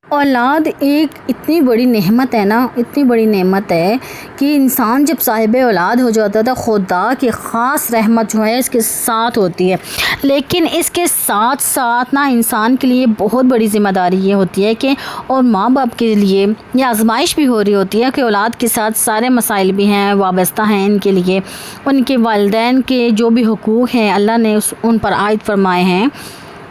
औलाद एक इतनी बड़ी नेमत है ना, इतनी बड़ी नेमत है कि इंसान जब साहिब औलाद हो जाता है तो खुदा की ख़ास रहमत जो है इसके साथ होती है। लेकिन इसके साथ साथ ना इंसान के लिए बहुत बड़ी ज़िम्मेदारी ये होती है कि और माँ बाप के लिए ये आजमाइश भी हो रही होती है कि औलाद के साथ सारे मसाइल भी हैं, वाबस्ता हैं इनके लिए। उनके वालिदैन के जो भी हुकूक़ हैं अल्लाह ने उन पर आयद फरमाए हैं,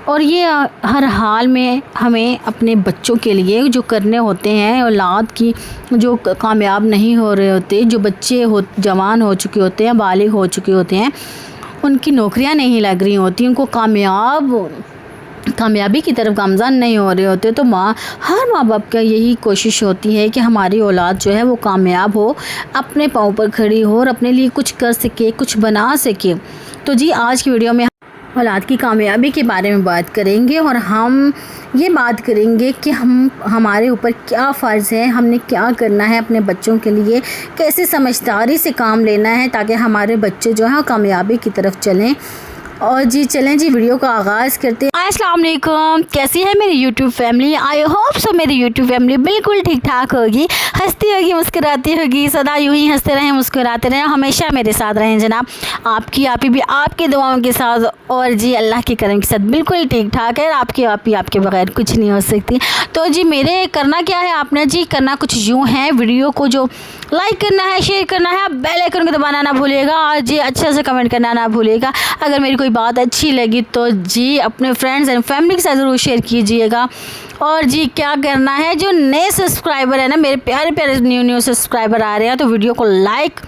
और ये हर हाल में हमें अपने बच्चों के लिए जो करने होते हैं। औलाद की जो कामयाब नहीं हो रहे होते, जो बच्चे जवान हो चुके होते हैं, बालिग हो चुके होते हैं, उनकी नौकरियां नहीं लग रही होती, उनको कामयाबी की तरफ गामज़न नहीं हो रहे होते, तो हर माँ बाप का यही कोशिश होती है कि हमारी औलाद जो है वो कामयाब हो, अपने पाँव पर खड़ी हो और अपने लिए कुछ कर सके, कुछ बना सके। तो जी आज की वीडियो में औलाद की कामयाबी के बारे में बात करेंगे और हम ये बात करेंगे कि हमारे ऊपर क्या फ़र्ज़ है, हमने क्या करना है अपने बच्चों के लिए, कैसे समझदारी से काम लेना है ताकि हमारे बच्चे जो हैं कामयाबी की तरफ चलें। और जी चलें जी वीडियो का आगाज़ करते हैं। अस्सलाम वालेकुम, कैसी है मेरी YouTube family? I hope so मेरी यूट्यूब फैमिली बिल्कुल ठीक ठाक होगी, हंसती होगी, मुस्कुराती होगी, सदा यूँ ही हंसते रहें, मुस्कुराते रहें, हमेशा मेरे साथ रहें जनाब। आपकी आपी भी आपकी दुआओं के साथ और जी अल्लाह के करम के साथ बिल्कुल ठीक ठाक है। आपकी आपी आपके बगैर कुछ नहीं हो सकती। तो जी मेरे करना क्या है, आपने जी करना कुछ यूँ है, वीडियो को जो लाइक करना है, शेयर करना है, बेल आइकन को दबाना ना भूलिएगा और जी अच्छे से कमेंट करना ना भूलिएगा। अगर मेरी कोई बात अच्छी लगी तो जी अपने फ्रेंड्स एंड फैमिली के साथ ज़रूर शेयर कीजिएगा। और जी क्या करना है, जो नए सब्सक्राइबर है ना, मेरे प्यारे प्यारे न्यू सब्सक्राइबर आ रहे हैं, तो वीडियो को लाइक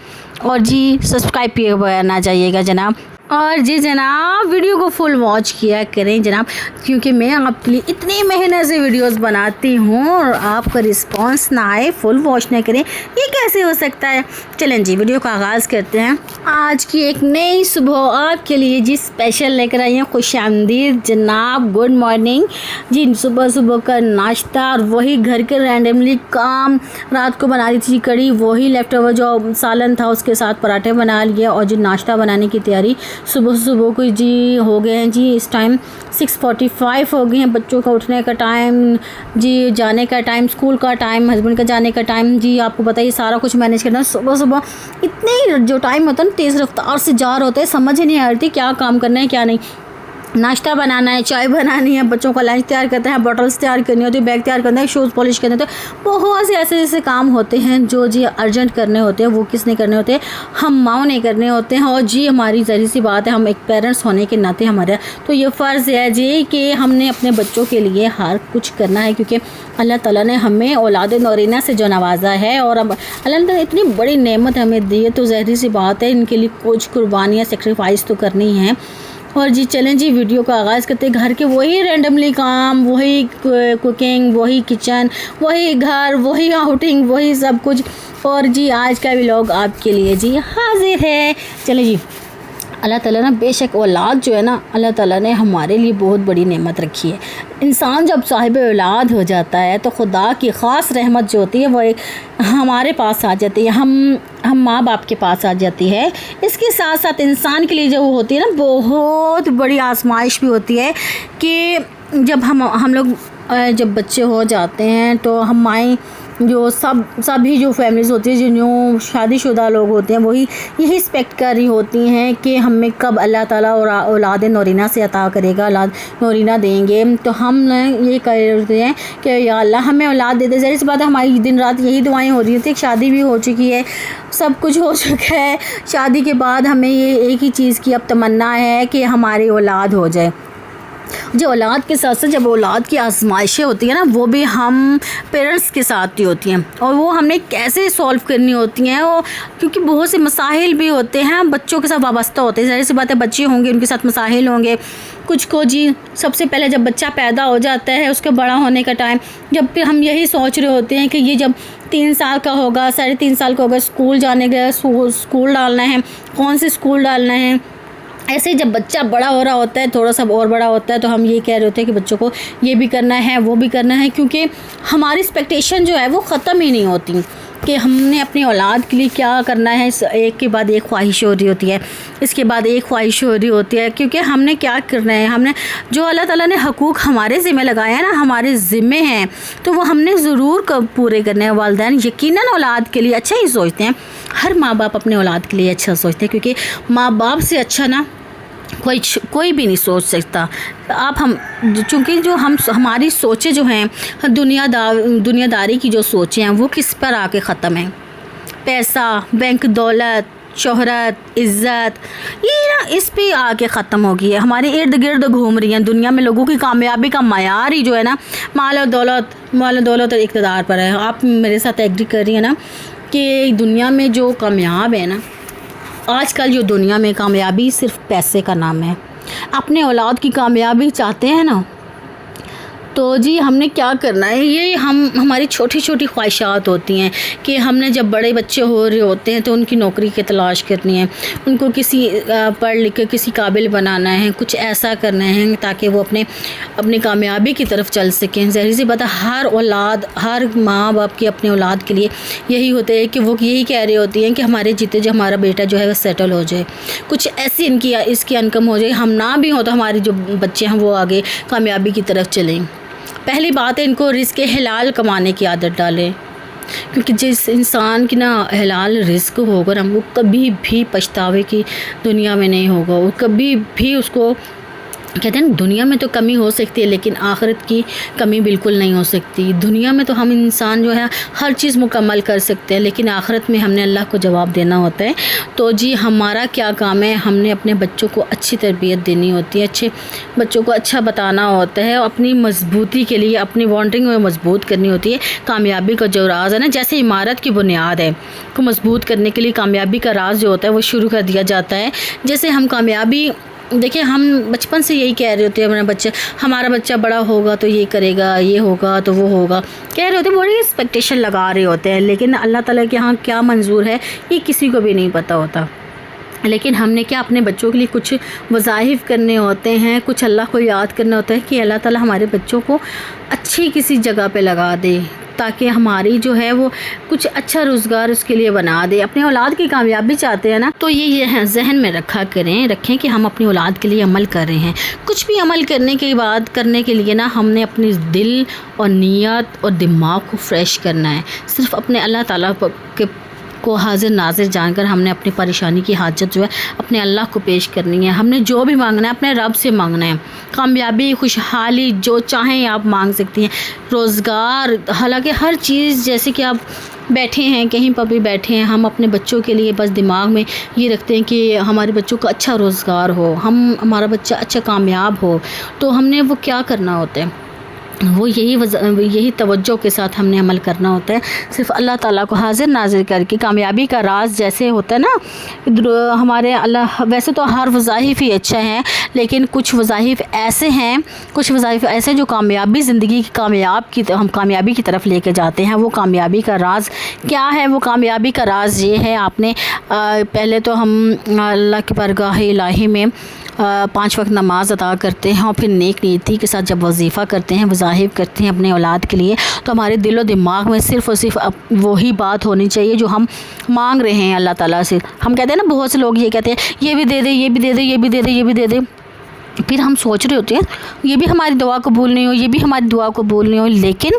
और जी सब्सक्राइब करना चाहिएगा जनाब। और जी जनाब वीडियो को फुल वॉच किया करें जनाब, क्योंकि मैं आपके लिए इतनी मेहनत से वीडियोस बनाती हूँ और आपका रिस्पांस ना आए, फुल वॉच ना करें, ये कैसे हो सकता है। चलें जी वीडियो का आगाज़ करते हैं। आज की एक नई सुबह आपके लिए जी स्पेशल लेकर आई हैं, खुशामदीद जनाब, गुड मॉर्निंग जी। सुबह सुबह का नाश्ता और वही घर के रैंडमली काम, रात को बना रही थी कड़ी, वही लेफ्ट ओवर जो सालन था उसके साथ पराठे बना लिए और जी नाश्ता बनाने की तैयारी सुबह सुबह को जी हो गए हैं जी। इस टाइम 6:45 हो गए हैं, बच्चों का उठने का टाइम जी, जाने का टाइम, स्कूल का टाइम, हस्बैंड का जाने का टाइम जी। आपको पता ही सारा कुछ मैनेज करना, सुबह सुबह इतने जो टाइम होता है ना तेज़ रफ्तार से जा रहे होते हैं, समझ ही नहीं आ रही क्या काम करना है क्या नहीं। नाश्ता बनाना है, चाय बनानी है, बच्चों का लंच तैयार करते हैं, बॉटल्स तैयार करनी होती है, बैग तैयार करना है, शूज़ पॉलिश करने होते हैं, बहुत से ऐसे काम होते हैं जो जी अर्जेंट करने होते हैं। वो किसने करने होते हैं? हम माँओं ने करने होते हैं। और जी हमारी ज़री सी बात है, हम एक पेरेंट्स होने के नाते हमारा तो ये फ़र्ज़ है जी कि हमने अपने बच्चों के लिए हर कुछ करना है, क्योंकि अल्लाह ताला ने हमें औलाद नौरीना से जो नवाजा है और अब अल्लाह ने इतनी बड़ी नेमत हमें दी है, तो ज़ाहिर सी बात है इनके लिए कुछ कुर्बानियाँ, सेक्रीफाइस तो करनी है। और जी चलें जी वीडियो का आगाज़ करते हैं। घर के वही रैंडमली काम, वही कुकिंग, वही किचन, वही घर, वही आउटिंग, वही सब कुछ। और जी आज का व्लॉग आपके लिए जी हाजिर है। चलें जी, अल्लाह ताला ना बेशक औलाद जो है ना, अल्लाह ताला ने हमारे लिए बहुत बड़ी नेमत रखी है। इंसान जब साहिब औलाद हो जाता है तो खुदा की ख़ास रहमत जो होती है वो एक हमारे पास आ जाती है, हम माँ बाप के पास आ जाती है। इसके साथ साथ इंसान के लिए जो होती है ना, बहुत बड़ी आजमाइश भी होती है कि जब हम लोग जब बच्चे हो जाते हैं तो हम माएँ जो सभी जो फैमिलीज़ होती है, जो न्यू शादीशुदा लोग होते हैं, वही यही एक्सपेक्ट कर रही होती हैं कि हमें कब अल्लाह ताला और औलाद नौरीना से अता करेगा, औलाद नौरीना देंगे। तो हम ये करते हैं कि या अल्लाह हमें औलाद दे दे। ज़ाहिर सी बात है हमारी दिन रात यही दुआएं हो रही थी। शादी भी हो चुकी है, सब कुछ हो चुका है, शादी के बाद हमें ये एक ही चीज़ की अब तमन्ना है कि हमारी औलाद हो जाए। जो औलाद के साथ साथ जब औलाद की आजमाइशें होती हैं ना, वो भी हम पेरेंट्स के साथ ही होती हैं और वो हमने कैसे सॉल्व करनी होती हैं, वो क्योंकि बहुत से मसाइल भी होते हैं बच्चों के साथ वाबस्ता होते हैं। ज़ाहिर सी बात है बच्चे होंगे, उनके साथ मसाइल होंगे। कुछ को जी सबसे पहले जब बच्चा पैदा हो जाता है उसके बड़ा होने का टाइम, जब फिर हम यही सोच रहे होते हैं कि ये जब 3 साल का होगा, 3.5 साल का होगा, स्कूल जाने का, स्कूल डालना है, कौन से स्कूल डालना है। ऐसे जब बच्चा बड़ा हो रहा होता है, थोड़ा सा और बड़ा होता है, तो हम ये कह रहे होते हैं कि बच्चों को ये भी करना है, वो भी करना है, क्योंकि हमारी एक्सपेक्टेशन जो है वो ख़त्म ही नहीं होती कि हमने अपनी औलाद के लिए क्या करना है। एक के बाद एक ख्वाहिश हो रही होती है, इसके बाद एक ख्वाहिश हो रही होती है, क्योंकि हमने क्या करना है, हमने जो अल्लाह ताला ने हकूक़ हमारे ज़िम्मे लगाए हैं ना, हमारे ज़िम्मे हैं, तो वो हमने ज़रूर पूरे करने हैं। वालिदैन यकीनन औलाद के लिए अच्छा ही सोचते हैं, हर माँ बाप अपने औलाद के लिए अच्छा सोचते हैं, क्योंकि माँ बाप से अच्छा ना कोई भी नहीं सोच सकता। आप हम चूँकि जो हमारी सोचें जो हैं दुनियादारी की जो सोचें हैं वो किस पर आके ख़त्म हैं। पैसा, बैंक दौलत, शोहरत, इज़्ज़त, ये ना इस पे आके ख़त्म हो गई है। हमारे इर्द गिर्द घूम रही हैं दुनिया में। लोगों की कामयाबी का मयार ही जो है ना माल और दौलत और इक़्तिदार पर है। आप मेरे साथ एग्री कर रही हैं ना कि दुनिया में जो कामयाब है ना, आजकल जो दुनिया में कामयाबी सिर्फ पैसे का नाम है। अपने औलाद की कामयाबी चाहते हैं ना, तो जी हमने क्या करना है, ये हमारी छोटी छोटी ख्वाहिशात होती हैं कि हमने जब बड़े बच्चे हो रहे होते हैं तो उनकी नौकरी की तलाश करनी है, उनको किसी पढ़ लिख के किसी काबिल बनाना है, कुछ ऐसा करना है ताकि वो अपनी कामयाबी की तरफ चल सकें। ज़ाहिर सी बात है, हर माँ बाप की अपने औलाद के लिए यही होता है कि वो यही कह रही होती हैं कि हमारे जीते जो हमारा बेटा जो है वो सेटल हो जाए, कुछ ऐसी इसकी इनकम हो जाए, हम ना भी हो तो हमारे जो बच्चे हैं वो आगे कामयाबी की तरफ चलें। पहली बात है, इनको रिज़्क़ हलाल कमाने की आदत डालें, क्योंकि जिस इंसान की ना हलाल रिज़्क़ होगा ना, वो कभी भी पछतावे की दुनिया में नहीं होगा। वो कभी भी उसको कहते हैं ना, दुनिया में तो कमी हो सकती है लेकिन आखिरत की कमी बिल्कुल नहीं हो सकती। दुनिया में तो हम इंसान जो है हर चीज़ मुकम्मल कर सकते हैं, लेकिन आखिरत में हमने अल्लाह को जवाब देना होता है। तो जी हमारा क्या काम है, हमने अपने बच्चों को अच्छी तरबियत देनी होती है, अच्छे बच्चों को अच्छा बताना होता है, अपनी मजबूती के लिए अपनी बॉन्डिंग में मजबूत करनी होती है। कामयाबी का जो राज है ना, जैसे इमारत की बुनियाद है को मजबूत करने के लिए कामयाबी का राज जो होता है वो शुरू कर दिया जाता है। जैसे हम कामयाबी देखिए, हम बचपन से यही कह रहे होते हैं, हमारा बच्चा बड़ा होगा तो ये करेगा, ये होगा तो वो होगा, कह रहे होते हैं, बड़ी एक्सपेक्टेशन लगा रहे होते हैं, लेकिन अल्लाह ताला के यहाँ क्या मंजूर है ये किसी को भी नहीं पता होता। लेकिन हमने क्या अपने बच्चों के लिए कुछ वज़ाइफ करने होते हैं, कुछ अल्लाह को याद करना होता है कि अल्लाह ताला हमारे बच्चों को अच्छी किसी जगह पे लगा दे, ताकि हमारी जो है वो कुछ अच्छा रोज़गार उसके लिए बना दे। अपनी औलाद की कामयाबी चाहते हैं ना, तो ये जहन में रखें कि हम अपनी औलाद के लिए अमल कर रहे हैं। कुछ भी अमल करने के लिए ना हमने अपने दिल और नीयत और दिमाग को फ्रेश करना है। सिर्फ अपने अल्लाह ताला को हाजिर नाजिर जानकर हमने अपनी परेशानी की हाजत जो है अपने अल्लाह को पेश करनी है। हमने जो भी मांगना है अपने रब से मांगना है। कामयाबी, खुशहाली जो चाहें आप मांग सकती हैं, रोज़गार, हालांकि हर चीज़, जैसे कि आप बैठे हैं कहीं पर भी बैठे हैं, हम अपने बच्चों के लिए बस दिमाग में ये रखते हैं कि हमारे बच्चों का अच्छा रोज़गार हो, हमारा बच्चा अच्छा कामयाब हो, तो हमने वो क्या करना होता है, वो यही तवज्जो के साथ हमने अमल करना होता है। सिर्फ अल्लाह ताला को हाजिर नाजिर करके कामयाबी का राज जैसे होता है ना हमारे अल्लाह, वैसे तो हर वज़ाइफ ही अच्छा है, लेकिन कुछ वज़ाइफ ऐसे जो कामयाबी ज़िंदगी की हम कामयाबी की तरफ लेके जाते हैं। वो कामयाबी का राज क्या है? वो कामयाबी का राज ये है, आपने पहले तो हम अल्लाह की बारगाह इलाही में 5 वक्त नमाज़ अदा करते हैं और फिर नेक नीयती के साथ जब वजीफ़ा करते हैं, वज़ाहिफ करते हैं अपने औलाद के लिए, तो हमारे दिल और दिमाग में सिर्फ़ और सिर्फ वही बात होनी चाहिए जो हम मांग रहे हैं अल्लाह ताला से। हम कहते हैं ना, बहुत से लोग ये कहते हैं ये भी दे दे, ये भी दे दे, ये भी दे दे, ये भी दे दे, फिर हम सोच रहे होते हैं ये भी हमारी दुआ कबूल नहीं हो, ये भी हमारी दुआ कबूल नहीं हो। लेकिन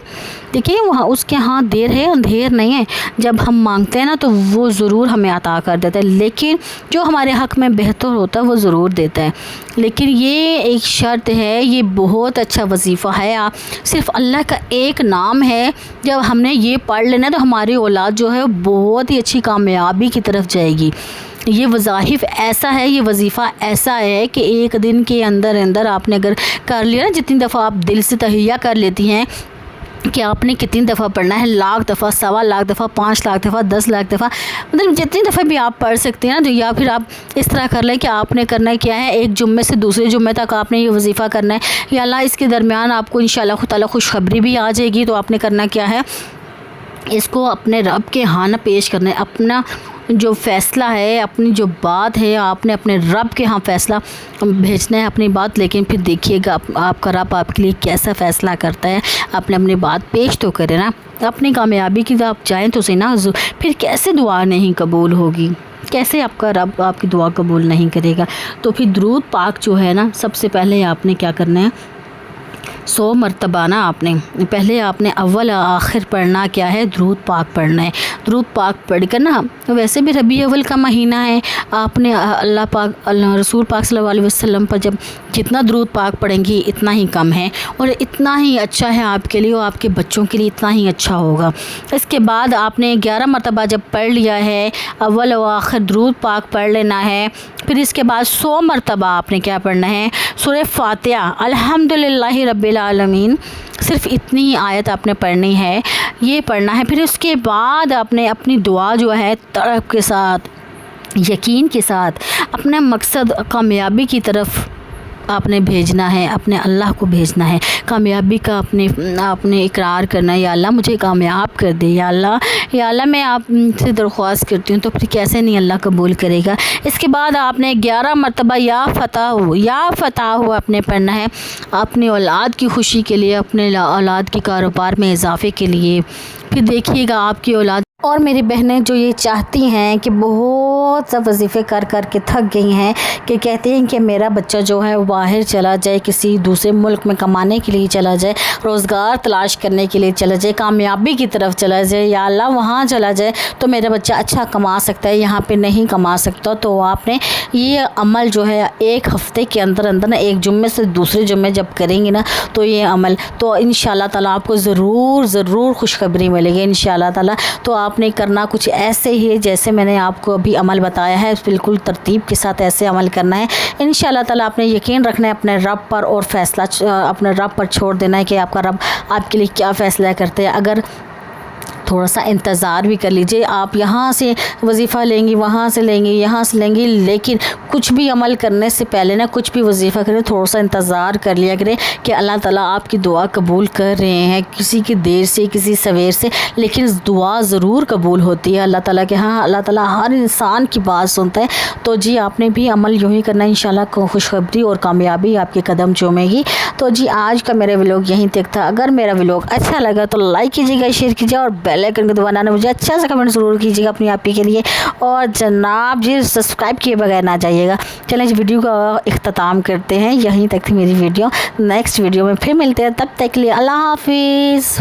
देखिए, वहाँ उसके यहाँ देर है अंधेर नहीं है। जब हम मांगते हैं ना तो वो ज़रूर हमें अता कर देता है, लेकिन जो हमारे हक़ में बेहतर होता है वो ज़रूर देता है। लेकिन ये एक शर्त है, ये बहुत अच्छा वजीफ़ा है, आप सिर्फ़ अल्लाह का एक नाम है। जब हमने ये पढ़ लेना तो हमारी औलाद जो है बहुत ही अच्छी कामयाबी की तरफ जाएगी। ये वज़ाइफ ऐसा है, ये वजीफ़ा ऐसा है कि एक दिन के अंदर आपने अगर कर लिया ना, जितनी दफ़ा आप दिल से तहैया कर लेती हैं कि आपने कितनी दफ़ा पढ़ना है, 1,00,000 दफ़ा, 1,25,00,000 दफ़ा, 5,00,000 दफ़ा, 10,00,000 दफ़ा, मतलब जितनी दफ़ा भी आप पढ़ सकते हैं ना, तो या फिर आप इस तरह कर लें कि आपने करना है क्या है, एक जुम्मे से दूसरे जुम्मे तक आपने ये वजीफ़ा करना है, या अल्लाह इसके दरमियान आपको इंशाअल्लाह ताला खुशखबरी भी आ जाएगी। तो आपने करना क्या है, इसको अपने रब के हाँ पेश करना है, अपना जो फ़ैसला है, अपनी जो बात है, आपने अपने रब के यहाँ फ़ैसला भेजना है अपनी बात। लेकिन फिर देखिएगा आपका रब आपके लिए कैसा फ़ैसला करता है। आपने अपनी बात पेश तो करे ना, अपनी कामयाबी की आप चाहें तो सही ना, फिर कैसे दुआ नहीं कबूल होगी, कैसे आपका रब आपकी दुआ कबूल नहीं करेगा। तो फिर दुरूद पाक जो है ना, सबसे पहले आपने क्या करना है, 100 मरतबा ना आपने अव्वल आखिर पढ़ना क्या है, दुरूद पाक पढ़ना है। दुरूद पाक पढ़ कर ना, वैसे भी रबी अव्वल का महीना है, आपने अल्लाह रसूल पाक सल्लल्लाहु अलैहि वसल्लम पर जब जितना दुरूद पाक पढ़ेंगी इतना ही कम है और इतना ही अच्छा है आपके लिए और आपके बच्चों के लिए इतना ही अच्छा होगा। इसके बाद आपने 11 मरतबा जब पढ़ लिया है, अव्वल व आखिर दुरूद पाक पढ़ लेना है। फिर इसके बाद 100 मरतबा आपने क्या पढ़ना है, सूरह फातिहा अल्हम्दुलिल्लाहि रब्बिल आलमीन, सिर्फ इतनी ही आयत आपने पढ़नी है, ये पढ़ना है। फिर उसके बाद आपने अपनी दुआ जो है तड़प के साथ, यकीन के साथ अपना मकसद कामयाबी की तरफ आपने भेजना है, अपने अल्लाह को भेजना है। कामयाबी का आपने इकरार करना है, या अल्लाह मुझे कामयाब कर दे, या अल्लाह मैं आपसे दरख्वास्त करती हूँ। तो फिर कैसे नहीं अल्लाह कबूल करेगा। इसके बाद आपने 11 मरतबा या फ़तह हो आपने पढ़ना है, अपनी औलाद की खुशी के लिए, अपने औलाद के कारोबार में इजाफे के लिए। फिर देखिएगा आपकी औलाद और मेरी बहनें जो ये चाहती हैं कि बहुत सा वजीफ़े कर कर के थक गई हैं, कि कहती हैं कि मेरा बच्चा जो है बाहर चला जाए, किसी दूसरे मुल्क में कमाने के लिए चला जाए, रोज़गार तलाश करने के लिए चला जाए, कामयाबी की तरफ चला जाए, या अल्लाह वहाँ चला जाए तो मेरा बच्चा अच्छा कमा सकता है, यहाँ पे नहीं कमा सकता। तो आपने ये अमल जो है 1 हफ़्ते के अंदर ना, एक जुम्मे से दूसरे जुम्मे जब करेंगे ना, तो ये अमल तो इंशाअल्लाह ताला आपको ज़रूर खुशखबरी मिलेगी इंशाअल्लाह ताला। तो आपने करना कुछ ऐसे ही है जैसे मैंने आपको अभी अमल बताया है, बिल्कुल तरतीब के साथ ऐसे अमल करना है इंशाअल्लाह ताला। आपने यकीन रखना है अपने रब पर और फ़ैसला अपने रब पर छोड़ देना है कि आपका रब आपके लिए क्या फ़ैसला करते हैं। अगर थोड़ा सा इंतज़ार भी कर लीजिए, आप यहाँ से वजीफ़ा लेंगी, वहाँ से लेंगी, यहाँ से लेंगी, लेकिन कुछ भी अमल करने से पहले ना, कुछ भी वजीफ़ा करें, थोड़ा सा इंतज़ार कर लिया करें कि अल्लाह ताला आपकी दुआ कबूल कर रहे हैं, किसी की देर से किसी सवेर से, लेकिन दुआ ज़रूर कबूल होती है अल्लाह ताला के। हाँ, अल्लाह ताला हर इंसान की बात सुनता है। तो जी आपने भी अमल यूँ ही करना, इंशाल्लाह खुशखबरी और कामयाबी आपके कदम चूमेगी। तो जी आज का मेरा व्लॉग यहीं तक था। अगर मेरा व्लॉग अच्छा लगा तो लाइक कीजिएगा, शेयर कीजिएगा और बेल आइकन को दबाना ना, मुझे अच्छा सा कमेंट ज़रूर कीजिएगा अपनी आप ही के लिए। और जनाब जी सब्सक्राइब किए बगैर ना जाइएगा। चलें इस वीडियो का इख्तिताम करते हैं, यहीं तक थी मेरी वीडियो। नेक्स्ट वीडियो में फिर मिलते हैं, तब तक के लिए अल्लाह हाफिज़।